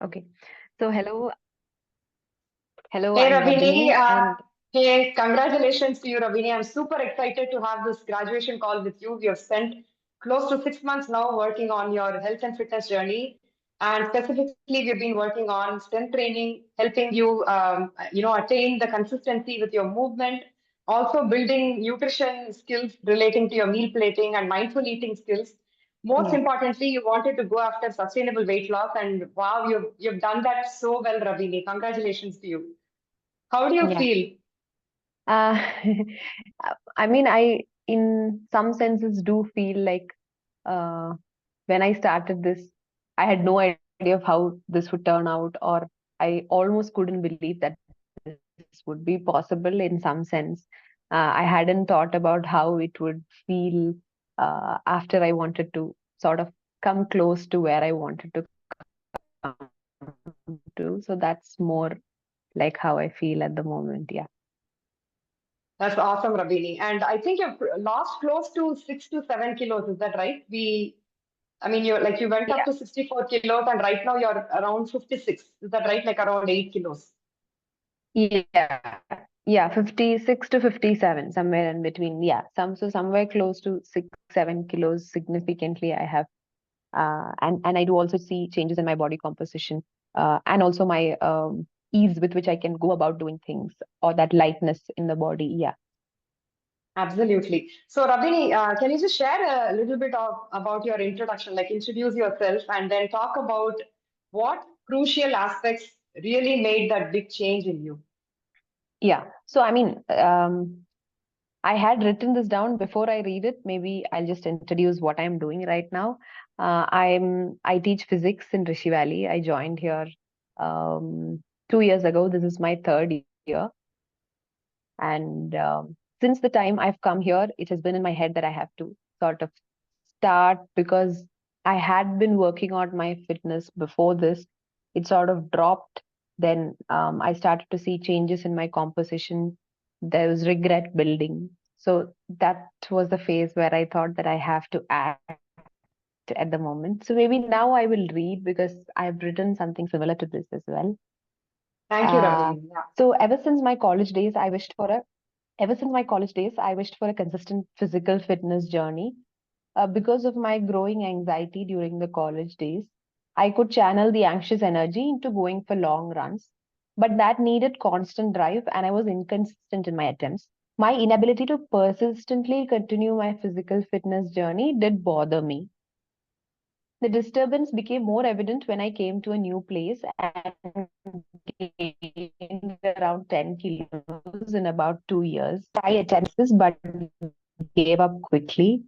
Okay. So hello, Hey I'm Rabini, Rabini, and hey, congratulations to you, Rabini. I'm super excited to have this graduation call with you. We have spent close to 6 months now working on your health and fitness journey, and specifically, we've been working on strength training, helping you, attain the consistency with your movement. Also, building nutrition skills relating to your meal plating and mindful eating skills. Most yeah, importantly, you wanted to go after sustainable weight loss, and wow, you've done that so well, Rabini. Congratulations to you. How do you yeah. feel? Uh, I mean, I in some senses do feel like uh, when I started this, I had no idea of how this would turn out, or I almost couldn't believe that this would be possible in some sense. I hadn't thought about how it would feel after I wanted to sort of come close to where I wanted to come to. So that's more like how I feel at the moment. Yeah. That's awesome, Rabini. And I think you've lost close to 6 to 7 kilos. Is that right? You went Yeah. up to 64 kilos, and right now you're around 56. Is that right? Like around 8 kilos. Yeah. Yeah. 56 to 57, somewhere in between. Yeah. Somewhere close to 6, 7 kilos significantly I have. And I do also see changes in my body composition, and also my ease with which I can go about doing things, or that lightness in the body. Yeah. Absolutely. So, Rabini, can you just share a little bit about your introduction, like introduce yourself, and then talk about what crucial aspects really made that big change in you? Yeah. So, I mean, I had written this down before I read it. Maybe I'll just introduce what I'm doing right now. I teach physics in Rishi Valley. I joined here 2 years ago. This is my third year, and since the time I've come here, it has been in my head that I have to sort of start, because I had been working on my fitness before this. It sort of dropped. Then I started to see changes in my composition. There was regret building. So that was the phase where I thought that I have to act at the moment. So maybe now I will read, because I've written something similar to this as well. Thank you, Rabini. So ever since my college days, I wished for a consistent physical fitness journey. Because of my growing anxiety during the college days, I could channel the anxious energy into going for long runs, but that needed constant drive, and I was inconsistent in my attempts. My inability to persistently continue my physical fitness journey did bother me. The disturbance became more evident when I came to a new place and gained around 10 kilos in about 2 years. Try attempts this, but gave up quickly.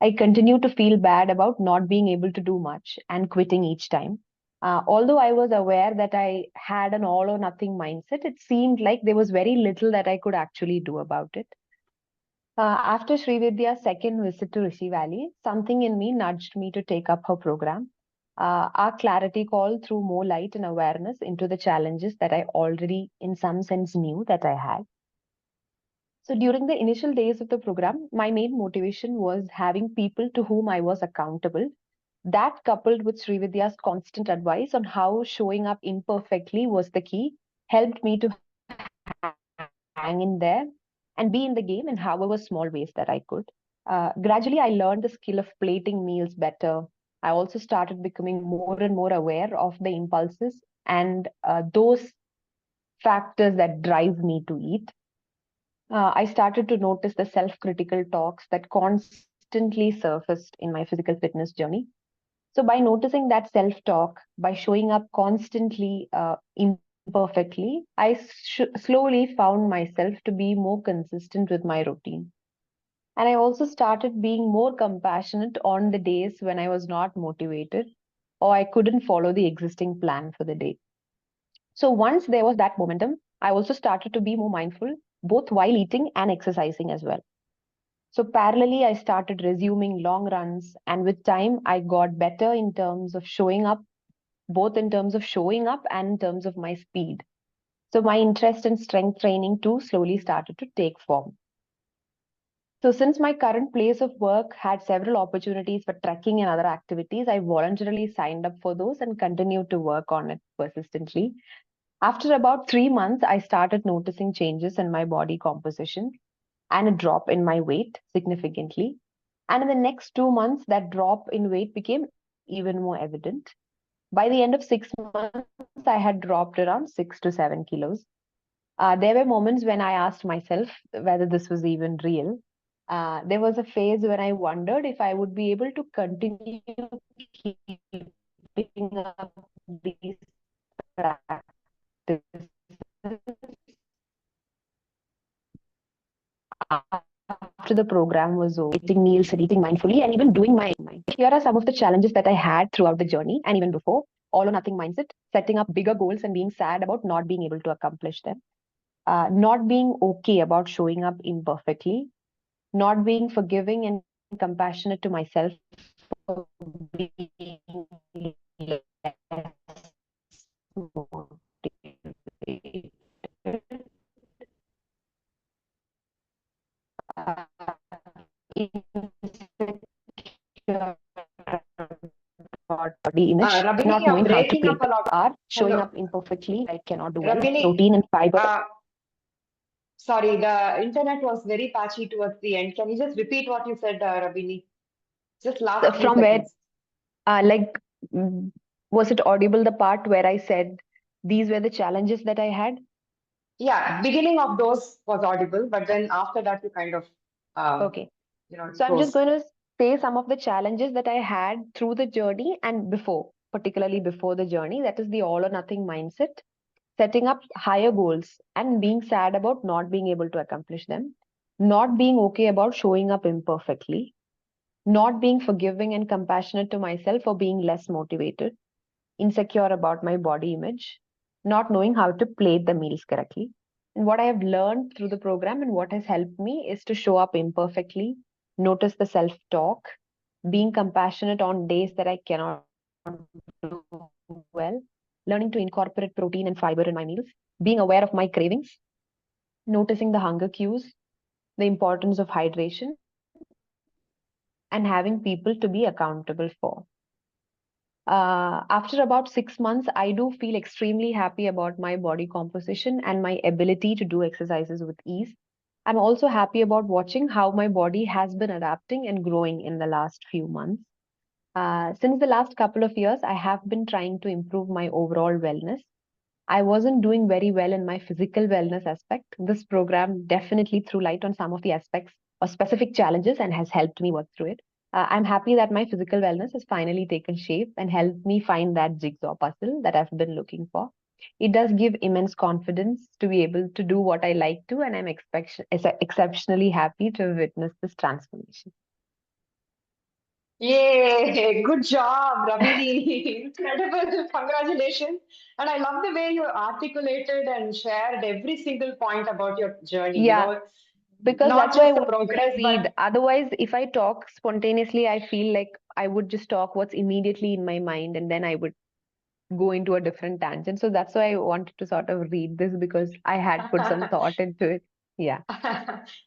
I continued to feel bad about not being able to do much and quitting each time. Although I was aware that I had an all or nothing mindset, it seemed like there was very little that I could actually do about it. After Srividya's second visit to Rishi Valley, something in me nudged me to take up her program. Our clarity call threw more light and awareness into the challenges that I already, in some sense, knew that I had. So during the initial days of the program, my main motivation was having people to whom I was accountable. That, coupled with Srividya's constant advice on how showing up imperfectly was the key, helped me to hang in there and be in the game in however small ways that I could. Gradually, I learned the skill of plating meals better. I also started becoming more and more aware of the impulses and those factors that drive me to eat. I started to notice the self critical talks that constantly surfaced in my physical fitness journey. So, by noticing that self talk, by showing up constantly imperfectly, slowly found myself to be more consistent with my routine. And I also started being more compassionate on the days when I was not motivated or I couldn't follow the existing plan for the day. So once there was that momentum, I also started to be more mindful, both while eating and exercising as well. So parallelly, I started resuming long runs, and with time, I got better in terms of showing up, both in terms of showing up and in terms of my speed. So my interest in strength training too slowly started to take form. So, since my current place of work had several opportunities for trekking and other activities, I voluntarily signed up for those and continued to work on it persistently. After about 3 months, I started noticing changes in my body composition and a drop in my weight significantly. And in the next 2 months, that drop in weight became even more evident. By the end of 6 months, I had dropped around 6 to 7 kilos. There were moments when I asked myself whether this was even real. There was a phase when I wondered if I would be able to continue keeping up these practices after the program was over, eating meals and eating mindfully, and even doing my. Here are some of the challenges that I had throughout the journey and even before: all or nothing mindset, setting up bigger goals and being sad about not being able to accomplish them, not being okay about showing up imperfectly, not being forgiving and compassionate to myself for being less motivated, insecure about body image, Rabini, not you're knowing how to breaking up play a the lot. part, showing Hello, up imperfectly, I cannot do well, Rabini. protein and fiber. Uh, Sorry, the internet was very patchy towards the end. Can you just repeat what you said, Rabini? Just So last few from where, seconds. like, mm, was it audible the part where I said these were the challenges that I had? Yeah, beginning of those was audible, but then after that you kind of, uh, Okay. it So I'm just froze. going to say some of the challenges that I had through the journey and before, particularly before the journey. That is the all or nothing mindset, setting up higher goals and being sad about not being able to accomplish them, not being okay about showing up imperfectly, not being forgiving and compassionate to myself for being less motivated, insecure about my body image, not knowing how to plate the meals correctly. And what I have learned through the program and what has helped me is to show up imperfectly, notice the self talk, being compassionate on days that I cannot do well, learning to incorporate protein and fiber in my meals, being aware of my cravings, noticing the hunger cues, the importance of hydration, and having people to be accountable for. After about 6 months, I do feel extremely happy about my body composition and my ability to do exercises with ease. I'm also happy about watching how my body has been adapting and growing in the last few months. Since the last couple of years, I have been trying to improve my overall wellness. I wasn't doing very well in my physical wellness aspect. This program definitely threw light on some of the aspects or specific challenges and has helped me work through it. I'm happy that my physical wellness has finally taken shape and helped me find that jigsaw puzzle that I've been looking for. It does give immense confidence to be able to do what I like to, and I'm exceptionally happy to have witnessed this transformation. Yay! Good job, Rabini. Incredible. Congratulations. And I love the way you articulated and shared every single point about your journey. Yeah, because Not that's why I just the wanted to progress, but read. Otherwise, if I talk spontaneously, I feel like I would just talk what's immediately in my mind and then I would go into a different tangent. So that's why I wanted to sort of read this because I had put some thought into it. Yeah.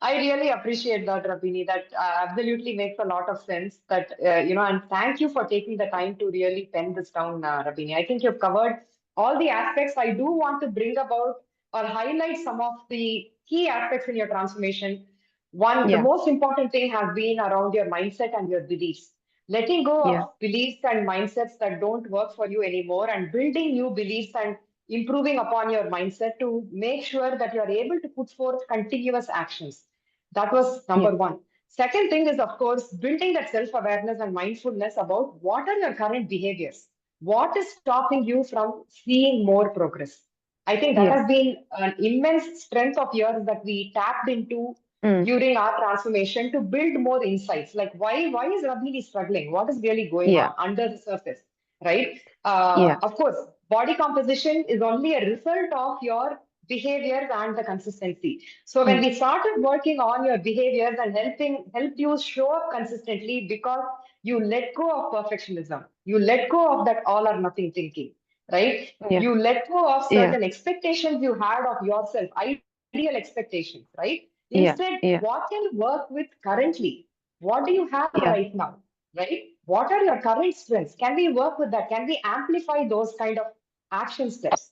I really appreciate that, Rabini. That absolutely makes a lot of sense. And thank you for taking the time to really pen this down, Rabini. I think you've covered all the aspects. I do want to bring about or highlight some of the key aspects in your transformation. One, the Yeah. most important thing has been around your mindset and your beliefs. Letting go Yeah. of beliefs and mindsets that don't work for you anymore and building new beliefs and improving upon your mindset to make sure that you are able to put forth continuous actions. That was Yeah. number one. Second thing is, of course, building that self awareness and mindfulness about what are your current behaviors. What is stopping you from seeing more progress? I think that Yeah. has been an immense strength of yours that we tapped into Mm. during our transformation to build more insights. Like why is Rabini struggling? What is really going Yeah. on under the surface, right? Yeah. Of course, body composition is only a result of your behaviors and the consistency. So when Mm. we started working on your behaviors and helped you show up consistently because you let go of perfectionism, you let go of that all or nothing thinking, right? Yeah. You let go of Yeah. certain expectations you had of yourself, ideal expectations, right? Instead, yeah, what can you work with currently? What do you have yeah, right now? Right? What are your current strengths? Can we work with that? Can we amplify those kind of action steps?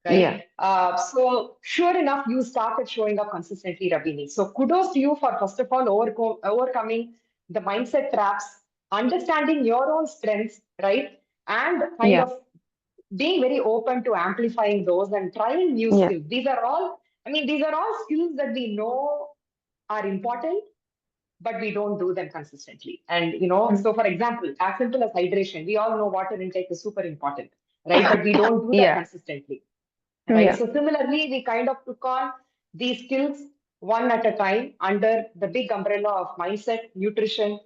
Right? yeah, So, sure enough, you started showing up consistently, Rabini. So, kudos to you for first of all overcoming the mindset traps, understanding your own strengths, right? And kind yeah, of being very open to amplifying those and trying new yeah, skills. These are all skills that we know are important, but we don't do them consistently. And, mm, so for example, as simple as hydration, we all know water intake is super important, right? But we don't do that yeah, consistently, right? yeah, So similarly, we kind of took on these skills one at a time under the big umbrella of mindset, nutrition,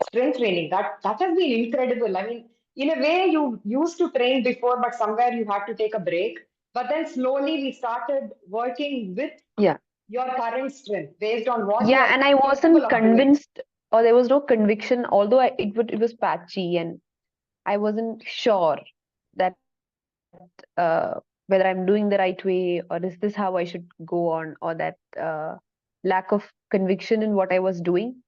strength training. That has been incredible. I mean, in a way, you used to train before, but somewhere you had to take a break. But then slowly we started working with yeah. your current strength based on what you Yeah, are and I capable wasn't of doing. convinced, or there was no conviction, although it was patchy, and I wasn't sure that whether I'm doing the right way, or is this how I should go on, or that lack of conviction in what I was doing.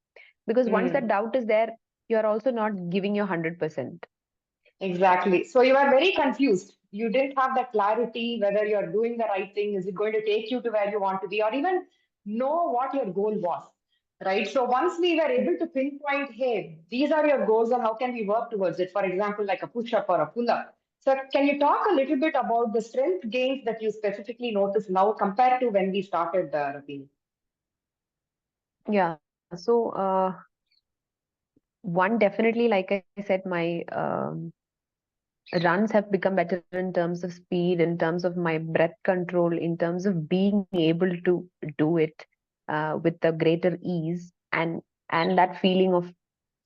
Because once that Hmm. doubt is there, you're also not giving your 100%. Exactly. So you are very confused. You didn't have that clarity whether you're doing the right thing. Is it going to take you to where you want to be, or even know what your goal was? Right. So once we were able to pinpoint, hey, these are your goals and how can we work towards it? For example, like a push up or a pull up. So can you talk a little bit about the strength gains that you specifically notice now compared to when we started the routine? Yeah. So, one, definitely, like I said, my runs have become better in terms of speed, in terms of my breath control, in terms of being able to do it with a greater ease, and that feeling of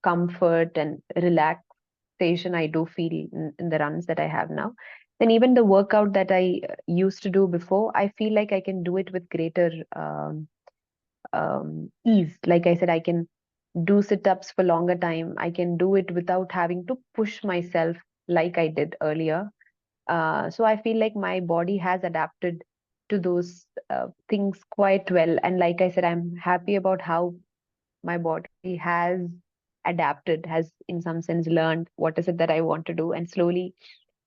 comfort and relaxation I do feel in the runs that I have now. Then even the workout that I used to do before, I feel like I can do it with greater ease. Like I said, I can do sit ups for longer time. I can do it without having to push myself like I did earlier. So I feel like my body has adapted to those things quite well. And like I said, I'm happy about how my body has adapted, has in some sense learned what is it that I want to do. And slowly,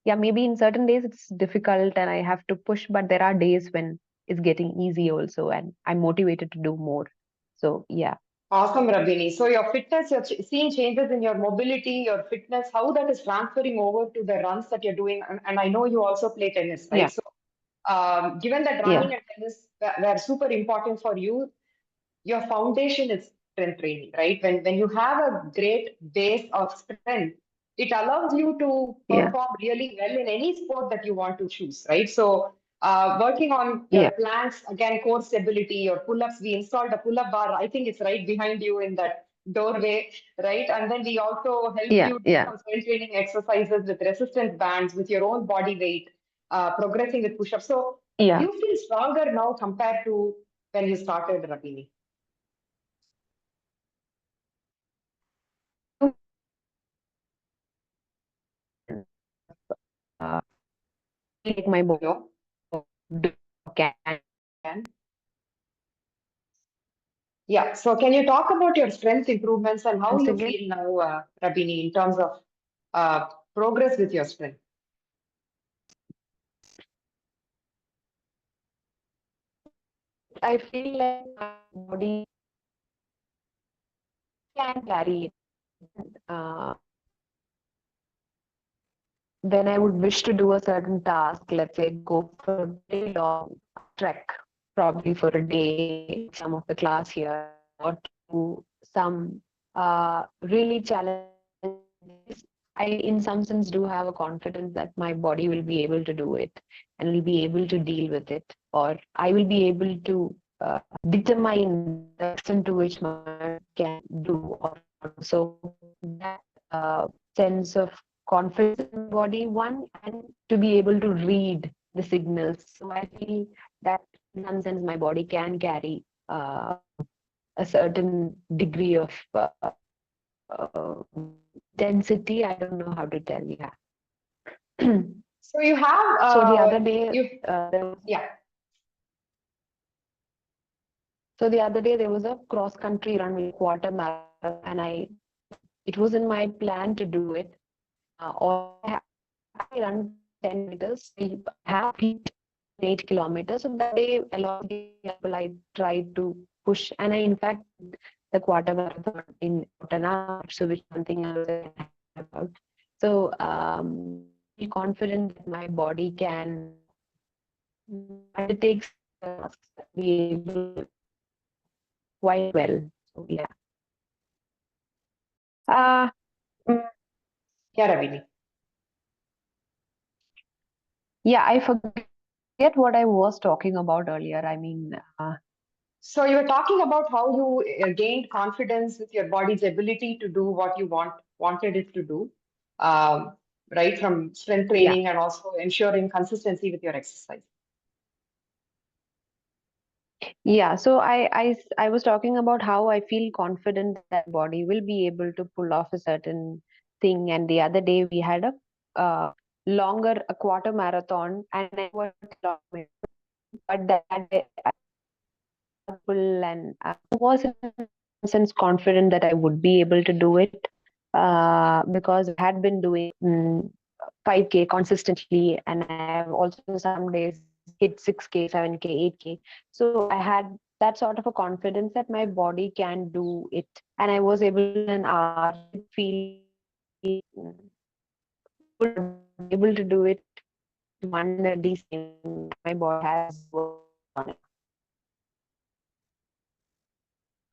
yeah, maybe in certain days it's difficult and I have to push, but there are days when it's getting easy also, and I'm motivated to do more. So, yeah, Awesome, Rabini. So your fitness, you're seeing changes in your mobility, your fitness, how that is transferring over to the runs that you're doing. And I know you also play tennis, right? yeah, So given that running yeah, and tennis were super important for you, your foundation is strength training, right? When you have a great base of strength, it allows you to yeah, perform really well in any sport that you want to choose, right? So working on your yeah, planks, again, core stability, your pull-ups, we installed a pull-up bar. I think it's right behind you in that doorway, right? And then we also helped yeah, you do yeah, some strength training exercises with resistance bands, with your own body weight, progressing with push-ups. So yeah. you feel stronger now compared to when you started, Rabini. I do feel uh, feel like my body Hello? do can. Can. Yeah. So can you talk about your strength improvements and how Once you again, feel now, Rabini, in terms of progress with your strength? I feel like my body can carry it. Uh, when I would wish to do a certain task, let's say go for a very long trek, probably for a day in some of the class here, or to some really challenging activities, I, in some sense, do have a confidence that my body will be able to do it and will be able to deal with it, or I will be able to determine the extent to which my body can do or not do. So that sense of confidence in my body, one, and to be able to read the signals. So I feel that in some sense my body can carry a certain degree of density. I don't know how to tell. Yeah. So you have, So the other day, you, there was yeah. So the other day there was a cross country run, like quarter marathon, and it was in my plan to do it. Although I actually run for 10 kilometers, I have peaked in 8 kilometers. So that day, along with the other people, I tried to push, and I in fact did the quarter marathon in about an hour. So which is something I was again happy about. So I feel confident that my body can undertake such tasks and be able to quite well. So yeah. Uh, mm, Yeah, Ravini. yeah, I forget what I was talking about earlier. I mean, So you were talking about how you gained confidence with your body's ability to do what you wanted it to do, um, right? From strength yeah. training and also ensuring consistency with your exercise. Yeah, so I was talking about how I feel confident that my body will be able to pull off a certain thing. And the other day we had a a quarter marathon, and I know I was 10 kilometers, but that day I felt powerful and I was in some sense confident that I would be able to do it because I had been doing 5K consistently, and I have also some days hit 6K, 7K, 8K. So I had that sort of a confidence that my body can do it. And I was able to do it in an hour. So it feels good about being able to do it at least one a decent time that my body has worked hard on it.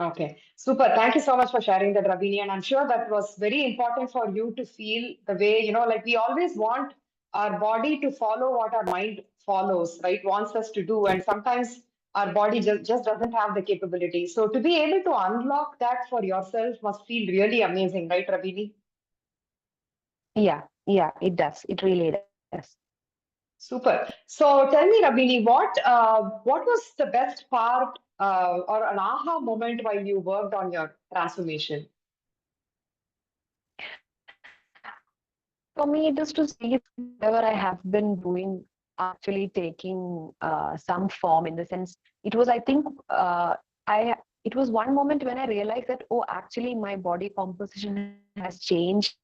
Okay, super. Thank you so much for sharing that, Ravini. And I'm sure that was very important for you to feel the way, like we always want our body to follow what our mind follows, right? Wants us to do. And sometimes our body just doesn't have the capability. So to be able to unlock that for yourself must feel really amazing, right, Ravini? Yeah, it does. It really does. Super. So tell me, Rabini, what was the best part or an aha moment while you worked on your transformation? For me, it is to see that whatever I have been doing actually taking some form, in the sense it was, I think, I it was one moment when I realized that, oh, actually my body composition has changed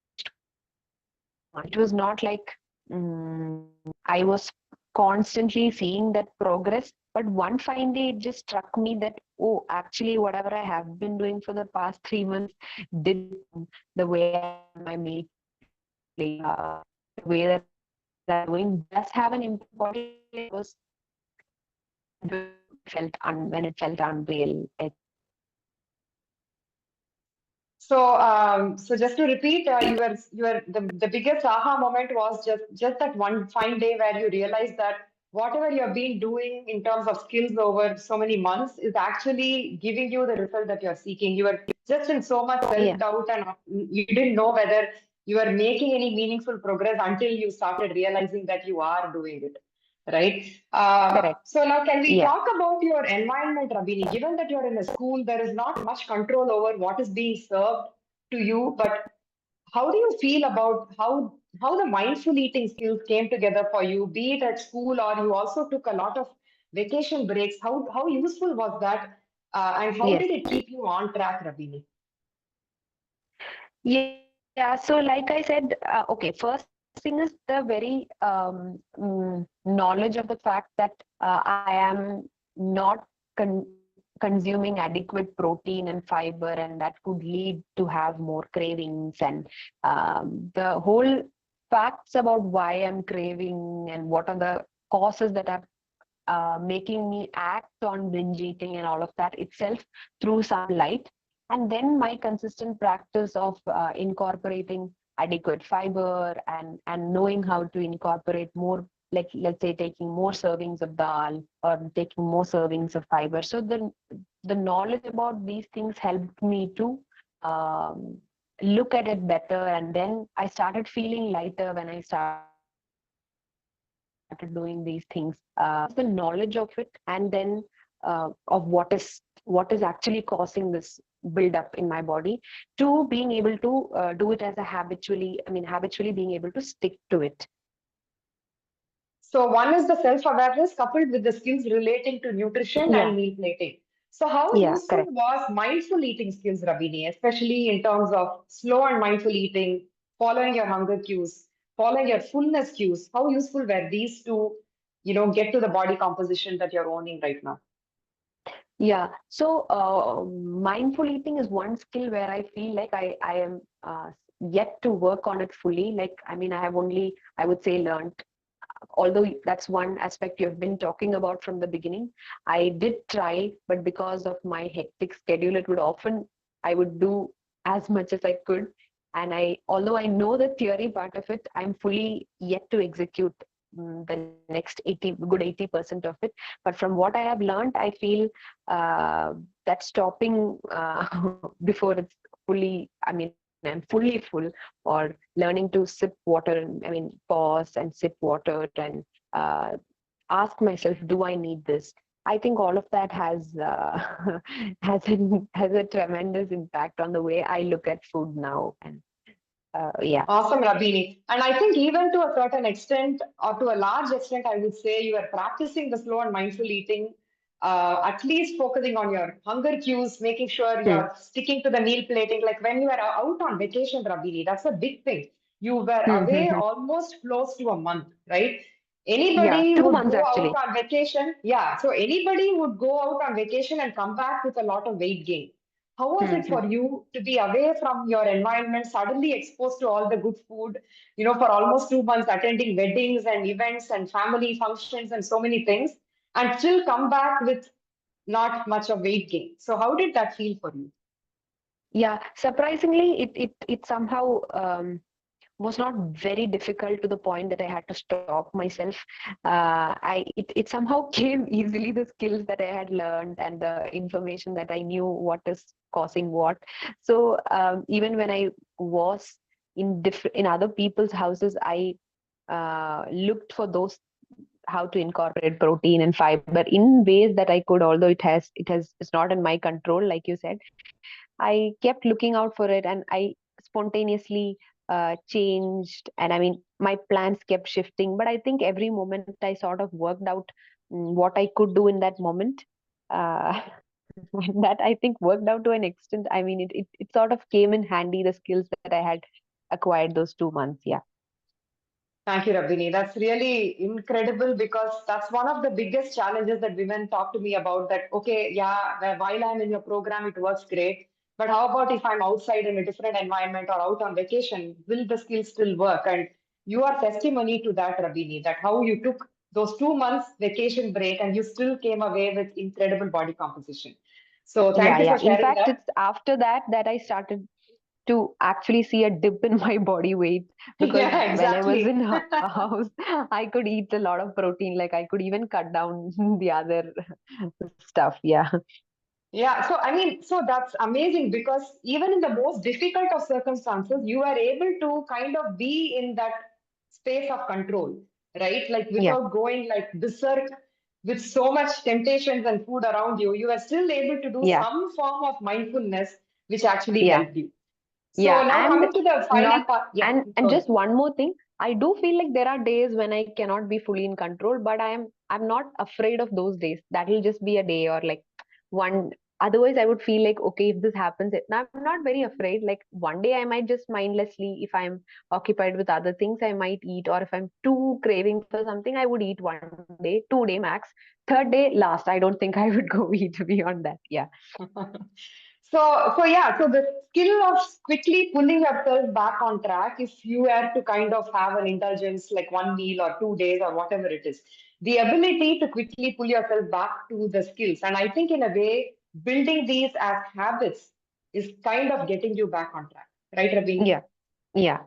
quite much. It was not like I was constantly seeing that progress, but one fine day it just struck me that, oh, actually whatever I have been doing for the past 3 months did transform the way I run my meal plate, the way that I'm doing does have an impact, but it was when it felt unreal. So just to repeat, you were the biggest aha moment was just that one fine day where you realized that whatever you have been doing in terms of skills over so many months is actually giving you the result that you're seeking. You were just in so much Yeah, self-doubt and you didn't know whether you were making any meaningful progress until you started realizing that you are doing it. Right. correct. So now, can we Yeah, talk about your environment, Rabini? Given that you're in a school, there is not much control over what is being served to you. But how do you feel about how the mindful eating skills came together for you, be it at school or you also took a lot of vacation breaks? How useful was that, and how yes. did it keep you on track, Rabini? Yeah, so like I said, okay, first thing is the very knowledge of the fact that I am not consuming adequate protein and fiber, and that could lead to have more cravings, and the whole facts about why I'm craving and what are the causes that are making me act on binge eating and all of that itself through some light. And then my consistent practice of incorporating adequate fiber, and knowing how to incorporate more, like let's say taking more servings of dal or taking more servings of fiber. So the knowledge about these things helped me to um, look at it better, and then I started feeling lighter when I started doing these things. So first was the knowledge of it, and then of what is actually causing this build up in my body, to being able to do it as a habitually being able to stick to it. So one is the self-awareness coupled with the skills relating to nutrition Yeah, and meal plating. So, how Yeah, useful correct. was mindful eating skills, Rabini, especially in terms of slow and mindful eating, following your hunger cues, following your fullness cues? How useful were these to, get to the body composition that you're owning right now? Yeah. So, mindful eating is one skill where I feel like I am yet to work on it fully. Like, I mean, I have only, I would say, learned, although that's one aspect you've been talking about from the beginning. I did try, but because of my hectic schedule, it would often, I would do as much as I could. And although I know the theory part of it, I'm fully yet to execute the next 80, good 80% of it. But from what I have learned, I feel that stopping before it's fully, I mean, I'm fully full, or learning to sip water, I mean, pause and sip water and uh, ask myself, do I need this? I think all of that has has a tremendous impact on the way I look at food now. And yeah. Awesome, Rabini. And I think even to a certain extent, or to a large extent, I would say you are practicing the slow and mindful eating, at least focusing on your hunger cues, making sure Hmm. you're sticking to the meal plating. Like when you are out on vacation, Rabini, that's a big thing. You were Hmm, hmm, away hmm. almost close to a month, right? Yeah, Anybody two would months go out actually. on vacation. Yeah. So anybody would go out on vacation and come back with a lot of weight gain. How was Hmm, it hmm. for you to be away from your environment, suddenly exposed to all the good food, for almost 2 months, attending weddings and events and family functions and so many things, and still come back with not much of weight gain? So, how did that feel for you? Yeah, surprisingly, it somehow was not very difficult to the point that I had to stop myself. It somehow came easily, the skills that I had learned and the information that I knew what is causing what. So even when I was in other people's houses, I looked for those, how to incorporate protein and fiber in ways that I could, although it's not in my control, like you said. I kept looking out for it, and I spontaneously changed. And I mean, my plans kept shifting, but I think every moment I sort of worked out what I could do in that moment. Uh, and that I think worked out to an extent. I mean, it sort of came in handy, the skills that I had acquired those 2 months. Yeah. Thank you, Rabini. That's really incredible because that's one of the biggest challenges that women talk to me about. That, okay, yeah, while I'm in your program, it works great. But how about if I'm outside in a different environment or out on vacation? Will the skills still work? And you are testimony to that, Rabini, that how you took those 2 months vacation break and you still came away with incredible body composition. So Yeah, thank you yeah. for In sharing fact, that. it's after that that I started to actually see a dip in my body weight, because Yeah, when I was in exactly. a house, I could eat a lot of protein. Like I could even cut down the other stuff. Yeah. Yeah, so I mean, so that's amazing because even in the most difficult of circumstances, you are able to kind of be in that space of control, right? Like Yeah. without going like berserk with so much temptations and food around you, you are still able to do Yeah. some form of mindfulness, which actually Yeah. helped you. So Yeah. now And coming to the final not, part, yeah, and go just ahead. one more thing. I do feel like there are days when I cannot be fully in control, but I'm not afraid of those days. That will just be a day, or like one. Otherwise, I would feel like, okay, if this happens, now I'm not very afraid. Like one day I might just mindlessly, if I'm occupied with other things, I might eat, or if I'm too craving for something, I would eat one day, 2 day max. Third day, last. I don't think I would go eat beyond that. Yeah. So yeah, so the skill of quickly pulling yourself back on track, if you were to kind of have an indulgence like one meal or 2 days or whatever it is, the ability to quickly pull yourself back to the skills. And I think in a way, building these as habits is kind of getting you back on track, right, Rabini? Yeah. Yeah.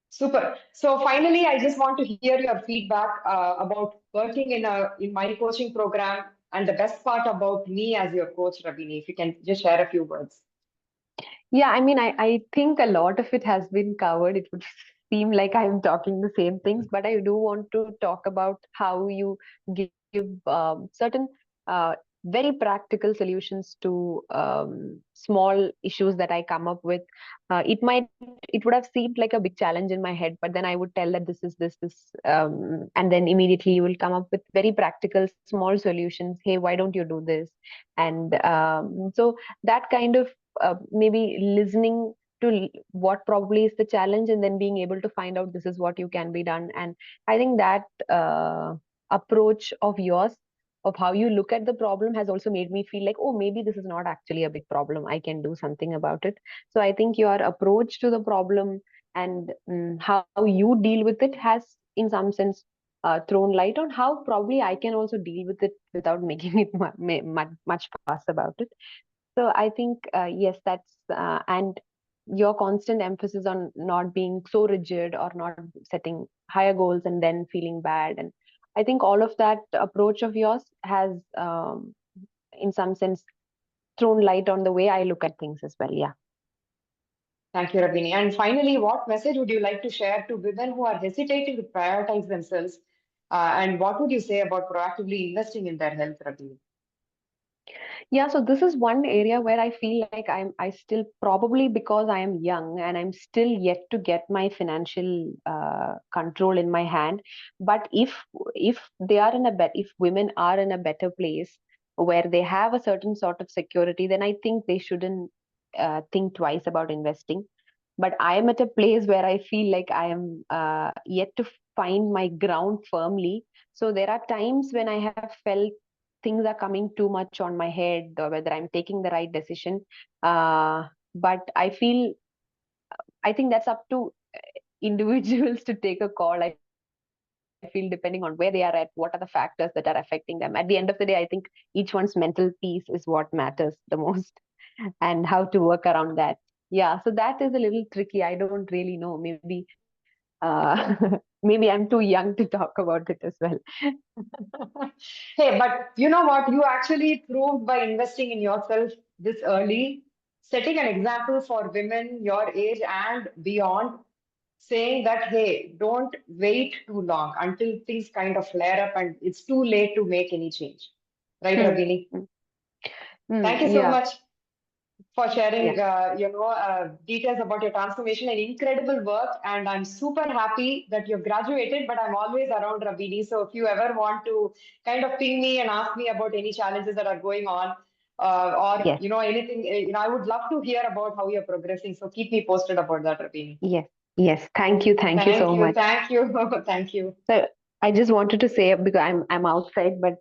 Super. So finally, I just want to hear your feedback about working in my coaching program and the best part about me as your coach, Rabini. If you can just share a few words. Yeah, I mean, I think a lot of it has been covered. It would seem like I'm talking the same things, but I do want to talk about how you give certain very practical solutions to small issues that I come up with. It would have seemed like a big challenge in my head, but then I would tell that this is this, and then immediately you will come up with very practical small solutions. Hey, why don't you do this? And so that kind of maybe listening to what probably is the challenge, and then being able to find out this is what you can be done. And I think that approach of yours, of how you look at the problem, has also made me feel like, oh, maybe this is not actually a big problem, I can do something about it. So I think your approach to the problem and how you deal with it has in some sense thrown light on how probably I can also deal with it without making it much fuss about it. So I think, yes, that's, and your constant emphasis on not being so rigid or not setting higher goals and then feeling bad. And I think all of that approach of yours has, in some sense, thrown light on the way I look at things as well. Yeah. Thank you, Rabini. And finally, what message would you like to share to women who are hesitating to prioritize themselves? And what would you say about proactively investing in their health, Rabini? Yeah, so this is one area where I feel like I still, probably because I am young and I'm still yet to get my financial control in my hand. But if they are in a if women are in a better place where they have a certain sort of security, then I think they shouldn't think twice about investing. But I am at a place where I feel like I am yet to find my ground firmly. So there are times when I have felt things are coming too much on my head, or whether I'm taking the right decision. But I think that's up to individuals to take a call. I feel depending on where they are at, what are the factors that are affecting them. At the end of the day, I think each one's mental peace is what matters the most, and how to work around that. Yeah, so that is a little tricky. I don't really know. Maybe I'm too young to talk about it as well. Hey, but you know what? You actually proved by investing in yourself this early, setting an example for women your age and beyond, saying that, hey, don't wait too long until things kind of flare up and it's too late to make any change. Right, Hmm. Rabini? Hmm. Thank you so Yeah. much for sharing, Yeah. details about your transformation and incredible work. And I'm super happy that you've graduated, but I'm always around, Rabini. So if you ever want to kind of ping me and ask me about any challenges that are going on, or, Yes. anything, I would love to hear about how you're progressing. So keep me posted about that, Rabini. Yes. Yes. Thank you. Thank you Thank so you. much. Thank you. Thank you. So I just wanted to say, because I'm outside, but